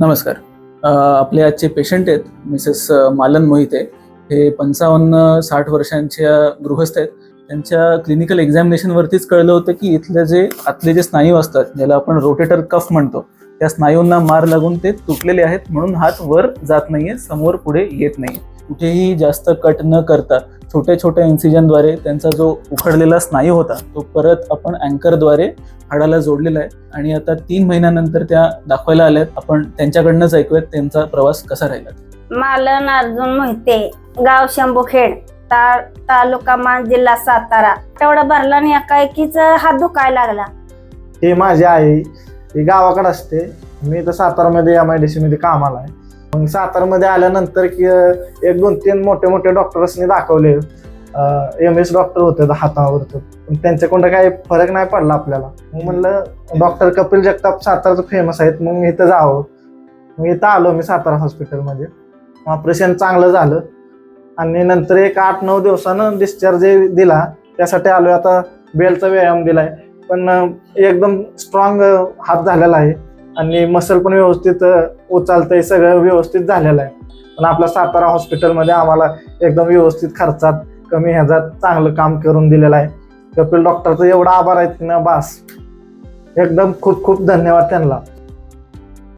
नमस्कार. आपले आजचे पेशंट आहेत मिसेस मालन मोहिते. हे 55-60 वर्षांच्या गृहस्थ आहेत. त्यांच्या क्लिनिकल एक्झामिनेशनवरतीच कळलं होतं की इथले जे आतले जे स्नायू असतात, ज्याला आपण रोटेटर कफ म्हणतो, त्या स्नायूंना मार लागून ते तुटलेले आहेत, म्हणून हात वर जात नाहीये, समोर पुढे येत नाहीये. कुठेही जास्त कट न करता छोट्या छोट्या इन्सिजनद्वारे त्यांचा जो उखडलेला स्नायू होता तो परत आपण अँकरद्वारे हाडाला जोडलेला आहे आणि आता 3 महिन्यानंतर त्या दाखवायला आल्यात. आपण त्यांच्याकडनंच ऐकूयात त्यांचा प्रवास कसा राहिला. मालन अर्जुन मोहिते, गाव शंभूखेड, तालुका मान, जिल्हा सातारा. तेवढा भरला आणि एकाएकीच हात दुखायला लागला. हे माझी आई, ही गावाकडे असते. मी तर सातारामध्ये MIDC मध्ये कामाला आहे. मग सातारामध्ये आल्यानंतर की 1-2-3 मोठे डॉक्टर्सनी दाखवले. MS डॉक्टर होते हातावरचं, पण त्यांच्याकडून काही फरक नाही पडला आपल्याला. मग म्हणलं डॉक्टर कपिल जगताप साताराचं फेमस आहेत, मग इथं जावं. मग इथं आलो मी सातारा हॉस्पिटलमध्ये. ऑपरेशन चांगलं झालं आणि नंतर एक 8-9 दिवसानं डिस्चार्ज दिला. त्यासाठी आलो. आता बेलचा व्यायाम दिलाय, पण एकदम स्ट्रॉंग हात झालेला आहे आणि मसल पण व्यवस्थित उचलतंय, सगळं व्यवस्थित झालेलं आहे. पण आपल्या सातारा हॉस्पिटलमध्ये आम्हाला एकदम व्यवस्थित खर्चात, कमी ह्याच्यात चांगलं काम करून दिलेलं आहे. कपिल डॉक्टरचं एवढा आभार आहेत ना, बास. एकदम खूप खूप धन्यवाद त्यांना.